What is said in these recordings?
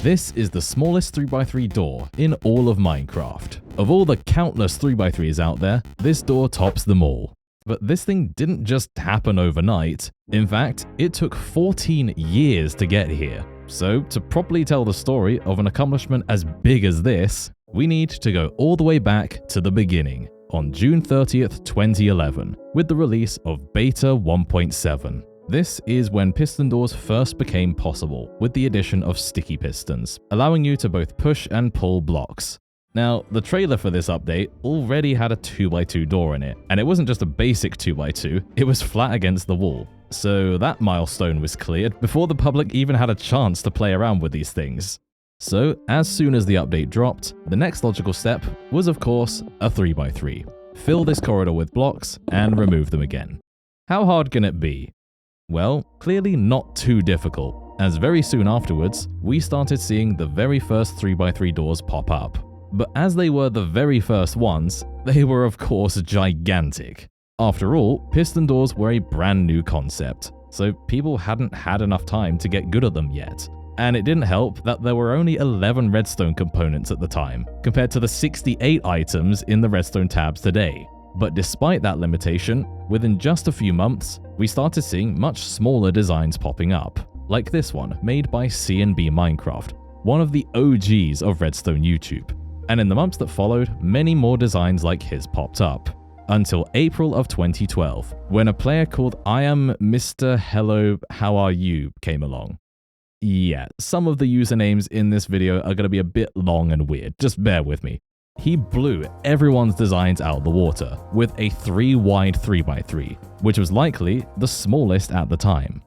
This is the smallest 3x3 door in all of Minecraft. Of all the countless 3x3s out there, this door tops them all. But this thing didn't just happen overnight. In fact, it took 14 years to get here. So, to properly tell the story of an accomplishment as big as this, we need to go all the way back to the beginning, on June 30th, 2011, with the release of Beta 1.7. This is when piston doors first became possible, with the addition of sticky pistons, allowing you to both push and pull blocks. Now, the trailer for this update already had a 2x2 door in it, and it wasn't just a basic 2x2, it was flat against the wall. So that milestone was cleared before the public even had a chance to play around with these things. So, as soon as the update dropped, the next logical step was of course a 3x3. Fill this corridor with blocks and remove them again. How hard can it be? Well, clearly not too difficult, as very soon afterwards, we started seeing the very first 3x3 doors pop up. But as they were the very first ones, they were of course gigantic. After all, piston doors were a brand new concept, so people hadn't had enough time to get good at them yet. And it didn't help that there were only 11 redstone components at the time, compared to the 68 items in the redstone tabs today. But despite that limitation, within just a few months, we started seeing much smaller designs popping up, like this one made by C&B Minecraft, one of the OGs of redstone YouTube. And in the months that followed, many more designs like his popped up, until April of 2012, when a player called I Am Mr. Hello How Are You came along. Yeah, some of the usernames in this video are going to be a bit long and weird, just bear with me. He blew everyone's designs out of the water with a 3-wide 3x3, which was likely the smallest at the time.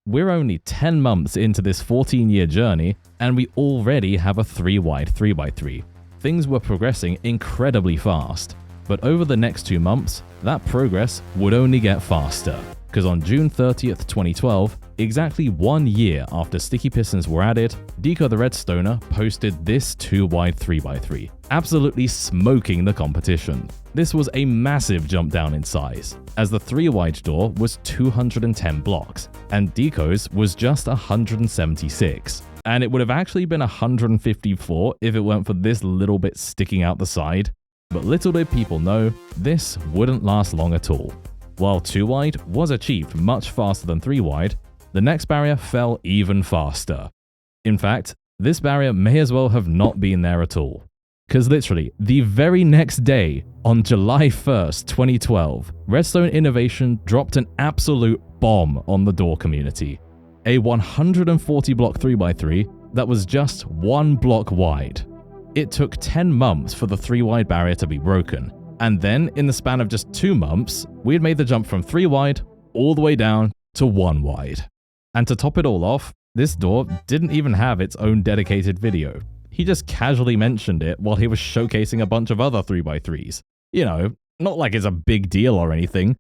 We're only 10 months into this 14-year journey, and we already have a 3-wide 3x3. Things were progressing incredibly fast, but over the next 2 months, that progress would only get faster. Because on June 30th, 2012, exactly 1 year after sticky pistons were added, Deco the Redstoner posted this 2-wide 3x3, absolutely smoking the competition. This was a massive jump down in size, as the 3-wide door was 210 blocks, and Deco's was just 176. And it would have actually been 154 if it weren't for this little bit sticking out the side. But little did people know, this wouldn't last long at all. While 2-wide was achieved much faster than 3-wide, the next barrier fell even faster. In fact, this barrier may as well have not been there at all. Because literally, the very next day, on July 1st, 2012, Redstone Innovation dropped an absolute bomb on the door community. A 140 block 3x3 that was just 1 block wide. It took 10 months for the 3-wide barrier to be broken, and then in the span of just 2 months, we had made the jump from 3-wide all the way down to 1-wide. And to top it all off, this door didn't even have its own dedicated video. He just casually mentioned it while he was showcasing a bunch of other 3x3s. You know, not like it's a big deal or anything.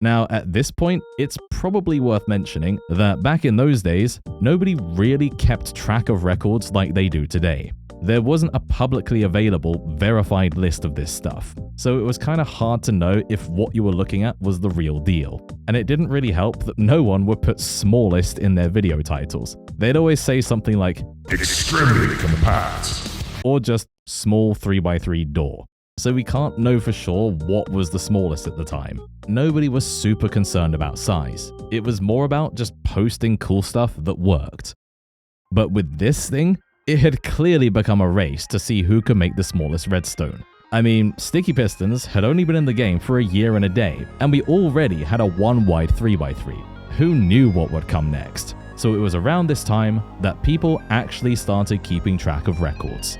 Now, at this point, it's probably worth mentioning that back in those days, nobody really kept track of records like they do today. There wasn't a publicly available, verified list of this stuff, so it was kind of hard to know if what you were looking at was the real deal. And it didn't really help that no one would put smallest in their video titles. They'd always say something like, "Exterminate from the past," or just small 3x3 door. So we can't know for sure what was the smallest at the time. Nobody was super concerned about size. It was more about just posting cool stuff that worked. But with this thing, it had clearly become a race to see who could make the smallest redstone. I mean, sticky pistons had only been in the game for a year and a day, and we already had a 1-wide 3x3. Who knew what would come next? So it was around this time that people actually started keeping track of records.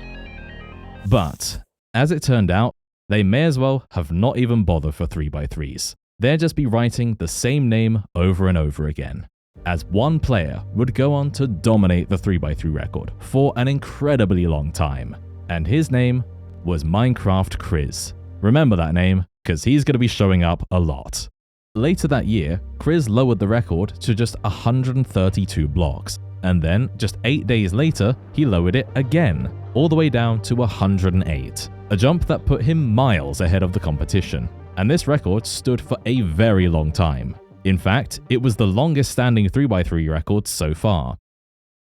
But as it turned out, they may as well have not even bothered for 3x3s. They'd just be writing the same name over and over again, as one player would go on to dominate the 3x3 record for an incredibly long time. And his name was Minecraft Chris. Remember that name, because he's going to be showing up a lot. Later that year, Chris lowered the record to just 132 blocks, and then just 8 days later, he lowered it again, all the way down to 108. A jump that put him miles ahead of the competition, and this record stood for a very long time. In fact, it was the longest standing 3x3 record so far.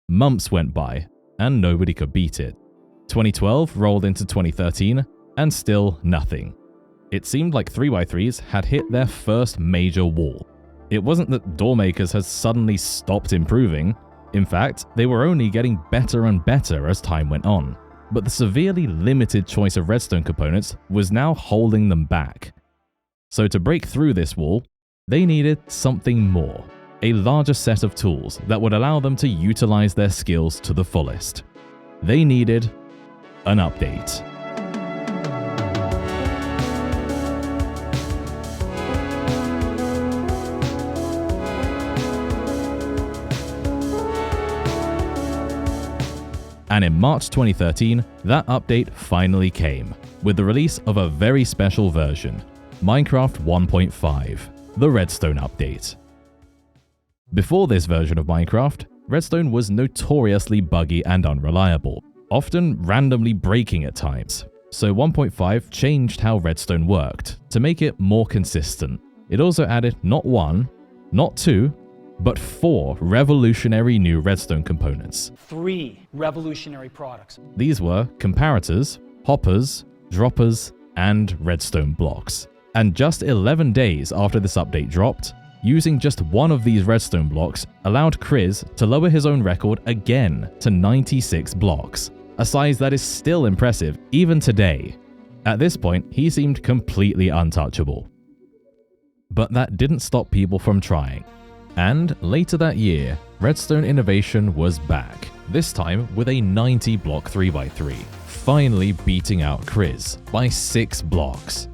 Months went by, and nobody could beat it. 2012 rolled into 2013, and still nothing. It seemed like 3x3s had hit their first major wall. It wasn't that door makers had suddenly stopped improving. In fact, they were only getting better and better as time went on. But the severely limited choice of redstone components was now holding them back. So to break through this wall, they needed something more, a larger set of tools that would allow them to utilize their skills to the fullest. They needed an update. And in March 2013, that update finally came, with the release of a very special version, Minecraft 1.5, the Redstone update. Before this version of Minecraft, Redstone was notoriously buggy and unreliable, often randomly breaking at times. So 1.5 changed how Redstone worked to make it more consistent. It also added not 1, not 2, but 4 revolutionary new redstone components. 3 revolutionary products. These were comparators, hoppers, droppers, and redstone blocks. And just 11 days after this update dropped, using just one of these redstone blocks allowed Chris to lower his own record again to 96 blocks, a size that is still impressive even today. At this point, he seemed completely untouchable. But that didn't stop people from trying. And later that year, Redstone Innovation was back, this time with a 90 block 3x3, finally beating out Chris by 6 blocks.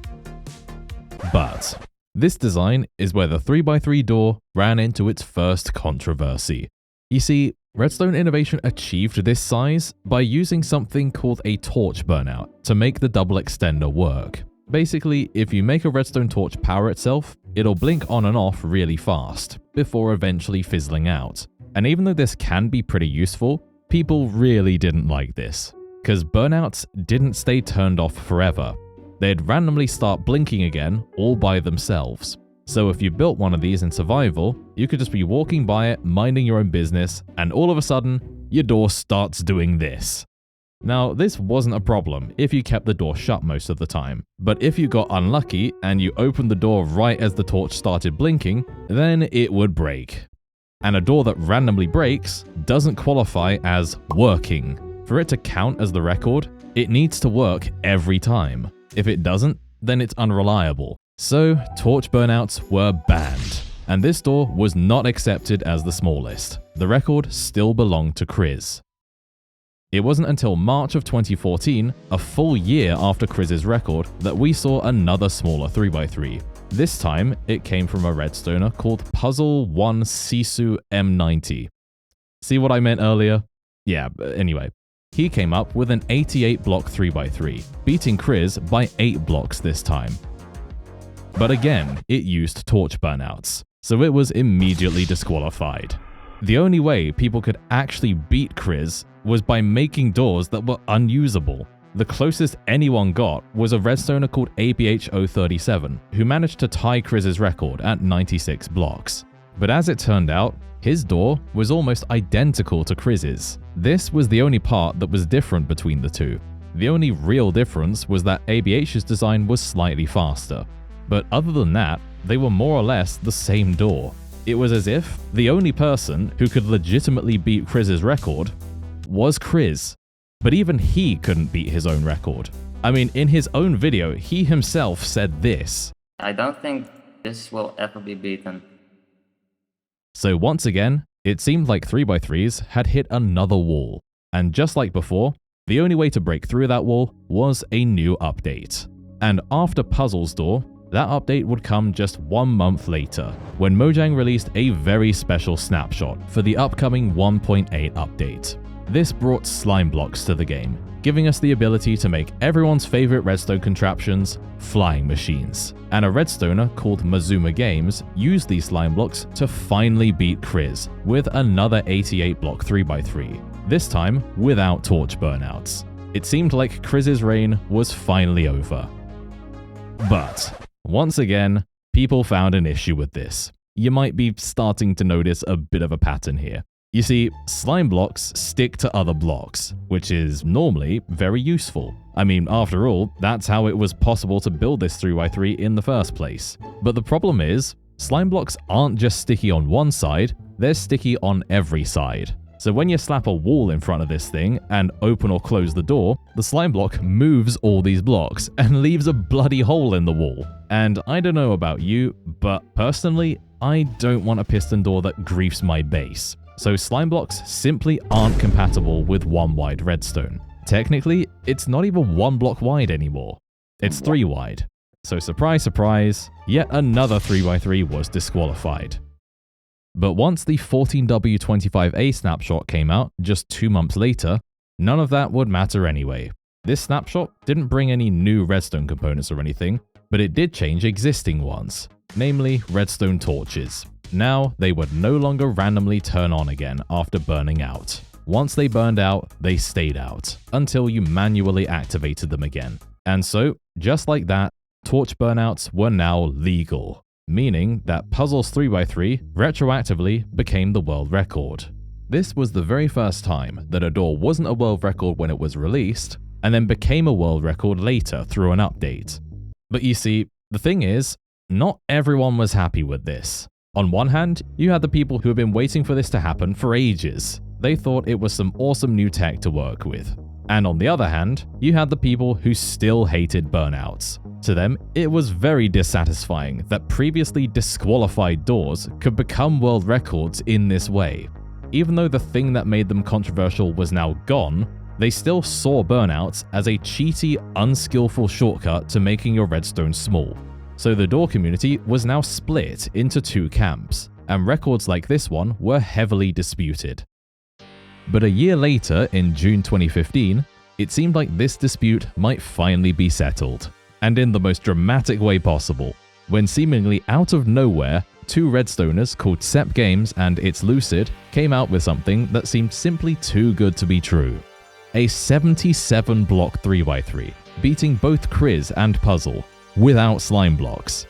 But this design is where the 3x3 door ran into its first controversy. You see, Redstone Innovation achieved this size by using something called a torch burnout to make the double extender work. Basically, if you make a redstone torch power itself, it'll blink on and off really fast, before eventually fizzling out. And even though this can be pretty useful, people really didn't like this, because burnouts didn't stay turned off forever. They'd randomly start blinking again all by themselves. So if you built one of these in survival, you could just be walking by it, minding your own business, and all of a sudden, your door starts doing this. Now, this wasn't a problem if you kept the door shut most of the time, but if you got unlucky and you opened the door right as the torch started blinking, then it would break. And a door that randomly breaks doesn't qualify as working. For it to count as the record, it needs to work every time. If it doesn't, then it's unreliable. So, torch burnouts were banned, and this door was not accepted as the smallest. The record still belonged to Chris. It wasn't until March of 2014, a full year after Chris's record, that we saw another smaller 3x3. This time, it came from a redstoner called Puzzle 1 Sisu M90. See what I meant earlier? Yeah, anyway. He came up with an 88 block 3x3, beating Chris by 8 blocks this time. But again, it used torch burnouts, so it was immediately disqualified. The only way people could actually beat Chris was by making doors that were unusable. The closest anyone got was a redstoner called APH037, who managed to tie Chris's record at 96 blocks. But as it turned out, his door was almost identical to Chris's. This was the only part that was different between the two. The only real difference was that ABH's design was slightly faster. But other than that, they were more or less the same door. It was as if the only person who could legitimately beat Chris's record was Chris. But even he couldn't beat his own record. I mean, in his own video, he himself said this: "I don't think this will ever be beaten." So once again, it seemed like 3x3s had hit another wall. And just like before, the only way to break through that wall was a new update. And after Puzzle's door, that update would come just 1 month later, when Mojang released a very special snapshot for the upcoming 1.8 update. This brought slime blocks to the game, giving us the ability to make everyone's favorite redstone contraptions, flying machines. And a redstoner called Mazuma Games used these slime blocks to finally beat Chris with another 88 block 3x3, this time without torch burnouts. It seemed like Chris's reign was finally over. But once again, people found an issue with this. You might be starting to notice a bit of a pattern here. You see, slime blocks stick to other blocks, which is normally very useful. I mean, after all, that's how it was possible to build this 3x3 in the first place. But the problem is, slime blocks aren't just sticky on one side, they're sticky on every side. So when you slap a wall in front of this thing and open or close the door, the slime block moves all these blocks and leaves a bloody hole in the wall. And I don't know about you, but personally, I don't want a piston door that griefs my base. So slime blocks simply aren't compatible with 1 wide redstone. Technically, it's not even 1 block wide anymore. It's 3 wide. So surprise, surprise, yet another 3x3 was disqualified. But once the 14W25A snapshot came out just 2 months later, none of that would matter anyway. This snapshot didn't bring any new redstone components or anything, but it did change existing ones, namely redstone torches. Now, they would no longer randomly turn on again after burning out. Once they burned out, they stayed out, until you manually activated them again. And so, just like that, torch burnouts were now legal, meaning that Puzzle's 3x3 retroactively became the world record. This was the very first time that a door wasn't a world record when it was released, and then became a world record later through an update. But you see, the thing is, not everyone was happy with this. On one hand, you had the people who had been waiting for this to happen for ages. They thought it was some awesome new tech to work with. And on the other hand, you had the people who still hated burnouts. To them, it was very dissatisfying that previously disqualified doors could become world records in this way. Even though the thing that made them controversial was now gone, they still saw burnouts as a cheaty, unskillful shortcut to making your redstone small. So the door community was now split into 2 camps, and records like this one were heavily disputed. But a year later, in June 2015, it seemed like this dispute might finally be settled, and in the most dramatic way possible, when seemingly out of nowhere, 2 redstoners called Cep Games and It's Lucid came out with something that seemed simply too good to be true. A 77 block 3x3, beating both Kriz and Puzzle, without slime blocks.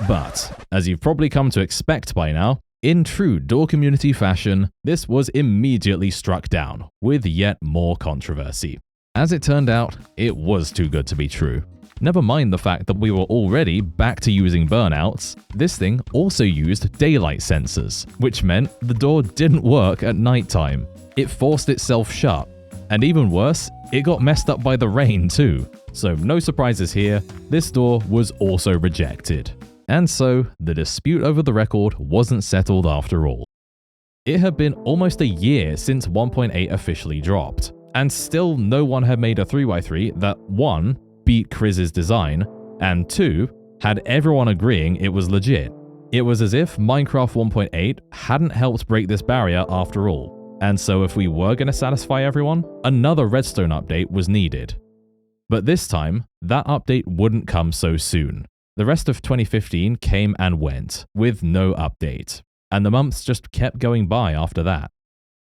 But, as you've probably come to expect by now, in true door community fashion, this was immediately struck down, with yet more controversy. As it turned out, it was too good to be true. Never mind the fact that we were already back to using burnouts, this thing also used daylight sensors, which meant the door didn't work at nighttime. It forced itself shut. And even worse, it got messed up by the rain too. So no surprises here, this door was also rejected. And so, the dispute over the record wasn't settled after all. It had been almost a year since 1.8 officially dropped, and still no one had made a 3x3 that 1. Beat Kriz's design, and 2. Had everyone agreeing it was legit. It was as if Minecraft 1.8 hadn't helped break this barrier after all. And so if we were going to satisfy everyone, another redstone update was needed. But this time, that update wouldn't come so soon. The rest of 2015 came and went, with no update, and the months just kept going by after that.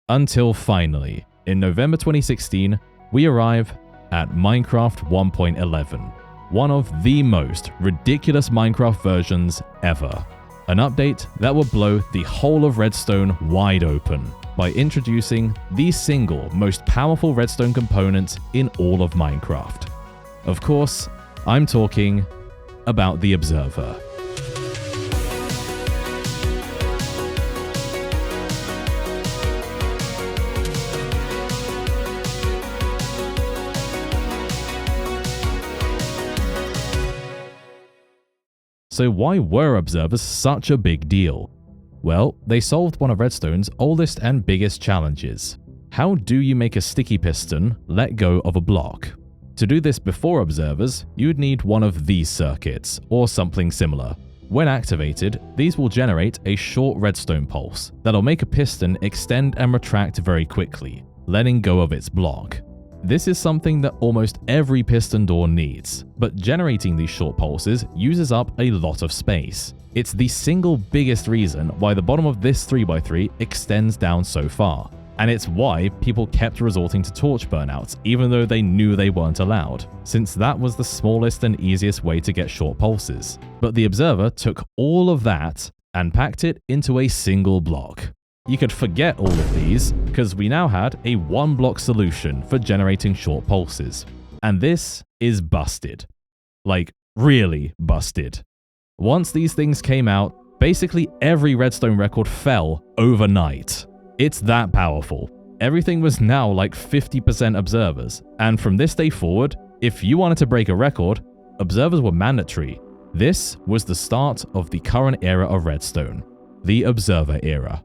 Until finally, in November 2016, we arrive at Minecraft 1.11, one of the most ridiculous Minecraft versions ever. An update that would blow the whole of Redstone wide open by introducing the single most powerful redstone component in all of Minecraft. Of course, I'm talking about the Observer. So why were observers such a big deal? Well, they solved one of Redstone's oldest and biggest challenges. How do you make a sticky piston let go of a block? To do this before observers, you would need one of these circuits, or something similar. When activated, these will generate a short redstone pulse that'll make a piston extend and retract very quickly, letting go of its block. This is something that almost every piston door needs, but generating these short pulses uses up a lot of space. It's the single biggest reason why the bottom of this 3x3 extends down so far, and it's why people kept resorting to torch burnouts even though they knew they weren't allowed, since that was the smallest and easiest way to get short pulses. But the Observer took all of that and packed it into a single block. You could forget all of these, because we now had a one-block solution for generating short pulses. And this is busted. Like, really busted. Once these things came out, basically every redstone record fell overnight. It's that powerful. Everything was now like 50% observers, and from this day forward, if you wanted to break a record, observers were mandatory. This was the start of the current era of redstone, the observer era.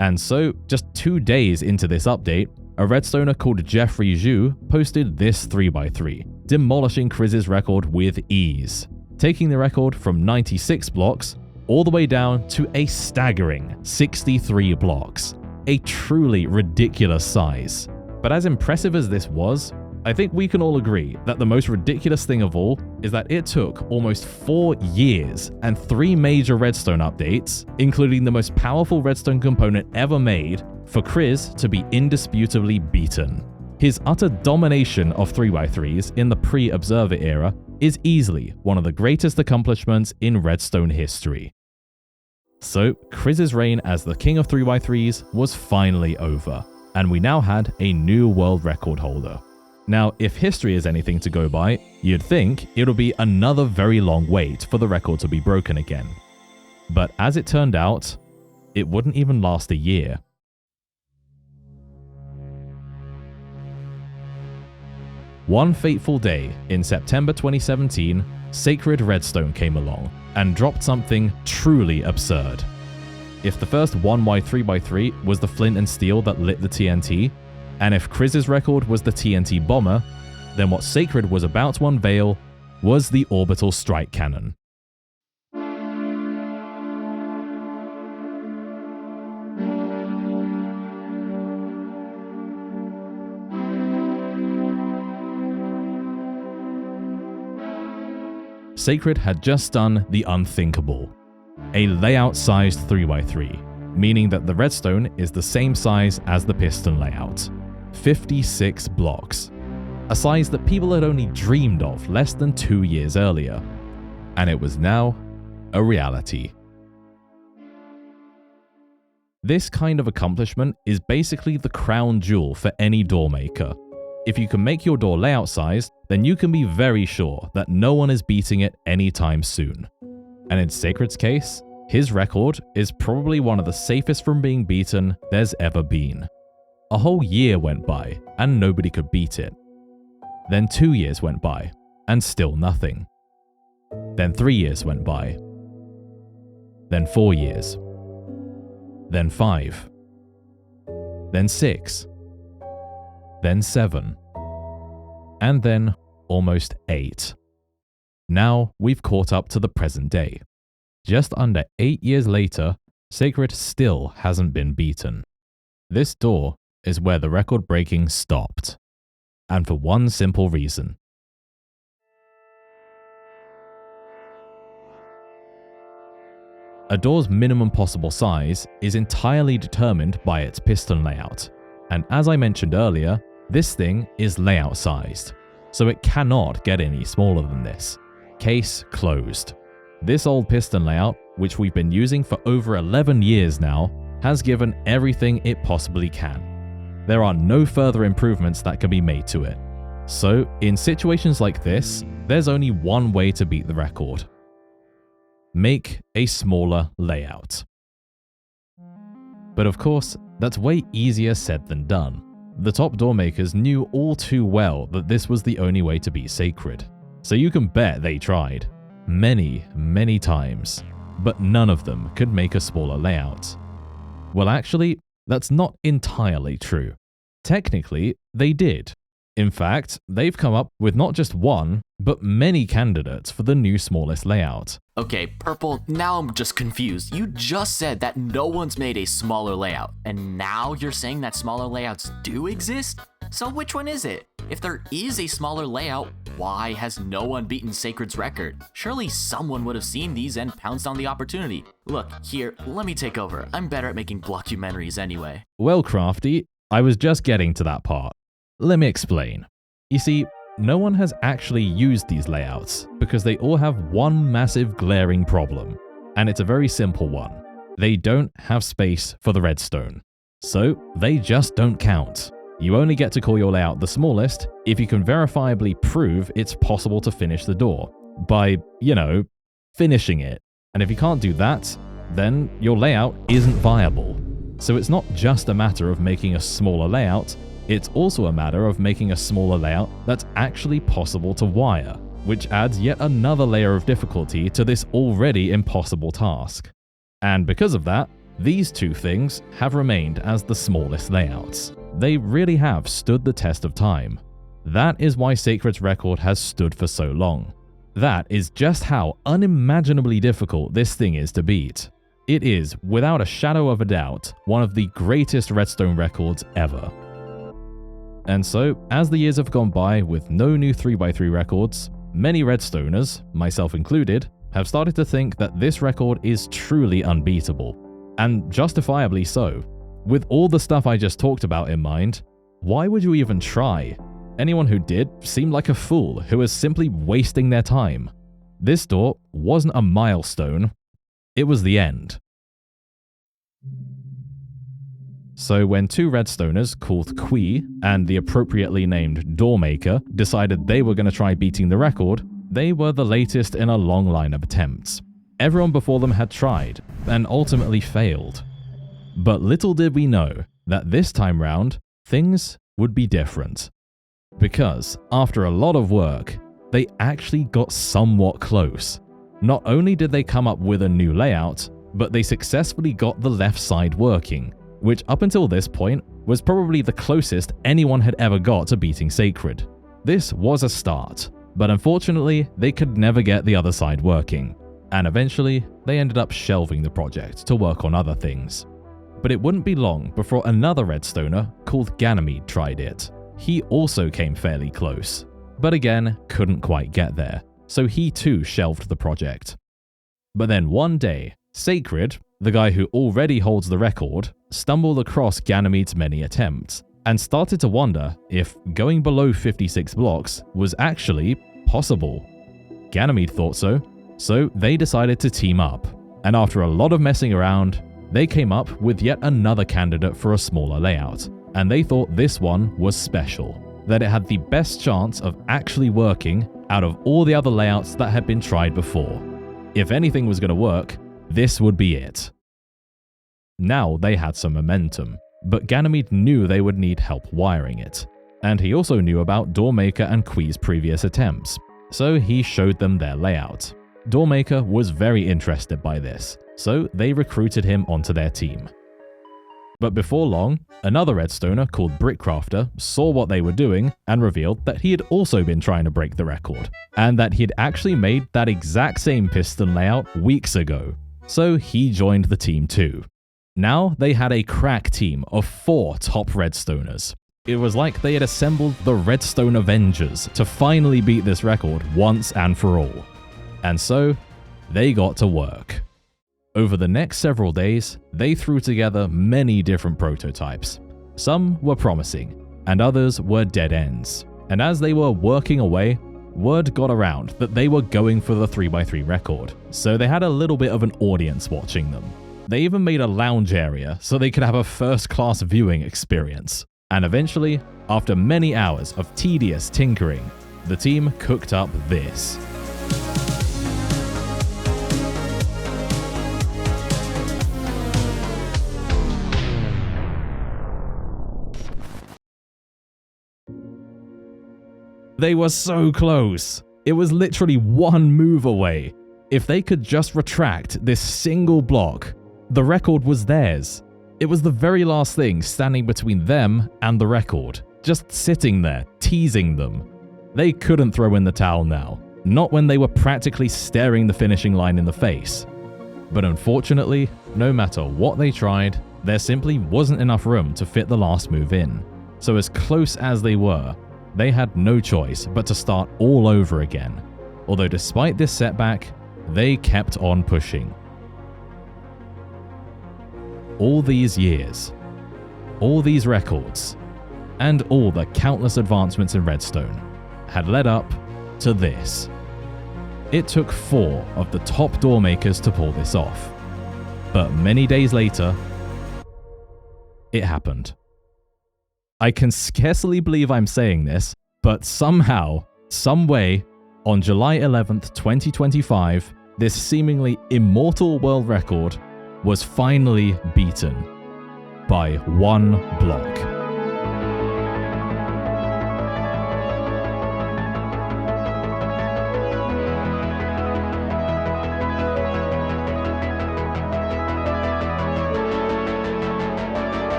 And so, just 2 days into this update, a redstoner called Jeffrey Zhu posted this 3x3, demolishing Chris's record with ease, taking the record from 96 blocks all the way down to a staggering 63 blocks. A truly ridiculous size. But as impressive as this was, I think we can all agree that the most ridiculous thing of all is that it took almost 4 years and 3 major redstone updates, including the most powerful redstone component ever made, for Chris to be indisputably beaten. His utter domination of 3x3s in the pre-observer era is easily one of the greatest accomplishments in redstone history. So, Chris's reign as the king of 3x3s was finally over, and we now had a new world record holder. Now, if history is anything to go by, you'd think it'll be another very long wait for the record to be broken again. But as it turned out, it wouldn't even last a year. One fateful day in September 2017, Sacred Redstone came along and dropped something truly absurd. If the first 1y3x3 was the flint and steel that lit the TNT, and if Chris's record was the TNT bomber, then what Sacred was about to unveil was the orbital strike cannon. Sacred had just done the unthinkable, a layout-sized 3x3, meaning that the redstone is the same size as the piston layout, 56 blocks, a size that people had only dreamed of less than 2 years earlier, and it was now a reality. This kind of accomplishment is basically the crown jewel for any door maker. If you can make your door layout sized, then you can be very sure that no one is beating it anytime soon. And in Sacred's case, his record is probably one of the safest from being beaten there's ever been. A whole year went by and nobody could beat it. Then 2 years went by and still nothing. Then 3 years went by. Then 4 years. Then 5. Then 6. Then 7. And then almost 8. Now we've caught up to the present day. Just under 8 years later, Sacred still hasn't been beaten. This door is where the record breaking stopped. And for one simple reason. A door's minimum possible size is entirely determined by its piston layout. And as I mentioned earlier, this thing is layout sized, so it cannot get any smaller than this. Case closed. This old piston layout, which we've been using for over 11 years now, has given everything it possibly can. There are no further improvements that can be made to it. So, in situations like this, there's only one way to beat the record. Make a smaller layout. But of course, that's way easier said than done. The top door makers knew all too well that this was the only way to beat Sacred. So you can bet they tried. Many times. But none of them could make a smaller layout. Well, actually, that's not entirely true. Technically, they did. In fact, they've come up with not just one, but many candidates for the new smallest layout. Okay, Purple, now I'm just confused. You just said that no one's made a smaller layout, and now you're saying that smaller layouts do exist? So which one is it? If there is a smaller layout, why has no one beaten Sacred's record? Surely someone would have seen these and pounced on the opportunity. Look, here, let me take over. I'm better at making blockumentaries anyway. Well, Crafty, I was just getting to that part. Let me explain. You see, no one has actually used these layouts because they all have one massive glaring problem, and it's a very simple one. They don't have space for the redstone. So they just don't count. You only get to call your layout the smallest if you can verifiably prove it's possible to finish the door by, finishing it. And if you can't do that, then your layout isn't viable. So it's not just a matter of making a smaller layout, it's also a matter of making a smaller layout that's actually possible to wire, which adds yet another layer of difficulty to this already impossible task. And because of that, these two things have remained as the smallest layouts. They really have stood the test of time. That is why Sacred's record has stood for so long. That is just how unimaginably difficult this thing is to beat. It is, without a shadow of a doubt, one of the greatest redstone records ever. And so, as the years have gone by with no new 3x3 records, many redstoners, myself included, have started to think that this record is truly unbeatable. And justifiably so. With all the stuff I just talked about in mind, why would you even try? Anyone who did seemed like a fool who was simply wasting their time. This door wasn't a milestone, it was the end. So when two redstoners called Quee and the appropriately named Doormaker decided they were going to try beating the record, they were the latest in a long line of attempts. Everyone before them had tried, and ultimately failed. But little did we know that this time round, things would be different. Because, after a lot of work, they actually got somewhat close. Not only did they come up with a new layout, but they successfully got the left side working, which up until this point was probably the closest anyone had ever got to beating Sacred. This was a start, but unfortunately, they could never get the other side working. And eventually, they ended up shelving the project to work on other things. But it wouldn't be long before another redstoner called Ganymede tried it. He also came fairly close, but again, couldn't quite get there, so he too shelved the project. But then one day, Sacred, the guy who already holds the record, stumbled across Ganymede's many attempts, and started to wonder if going below 56 blocks was actually possible. Ganymede thought so. So they decided to team up, and after a lot of messing around, they came up with yet another candidate for a smaller layout, and they thought this one was special, that it had the best chance of actually working out of all the other layouts that had been tried before. If anything was going to work, this would be it. Now they had some momentum, but Ganymede knew they would need help wiring it, and he also knew about Doormaker and Quee's previous attempts, so he showed them their layout. Doormaker was very interested by this, so they recruited him onto their team. But before long, another redstoner called Brickcrafter saw what they were doing and revealed that he had also been trying to break the record, and that he'd actually made that exact same piston layout weeks ago. So he joined the team too. Now they had a crack team of 4 top redstoners. It was like they had assembled the Redstone Avengers to finally beat this record once and for all. And so, they got to work. Over the next several days, they threw together many different prototypes. Some were promising, and others were dead ends. And as they were working away, word got around that they were going for the 3x3 record, so they had a little bit of an audience watching them. They even made a lounge area so they could have a first-class viewing experience. And eventually, after many hours of tedious tinkering, the team cooked up this. They were so close. It was literally one move away. If they could just retract this single block, the record was theirs. It was the very last thing standing between them and the record, just sitting there, teasing them. They couldn't throw in the towel now, not when they were practically staring the finishing line in the face. But unfortunately, no matter what they tried, there simply wasn't enough room to fit the last move in. So as close as they were, they had no choice but to start all over again. Although despite this setback, they kept on pushing. All these years, all these records, and all the countless advancements in Redstone had led up to this. It took 4 of the top door makers to pull this off. But many days later, it happened. I can scarcely believe I'm saying this, but somehow, some way, on July 11th, 2025, this seemingly immortal world record was finally beaten by one block.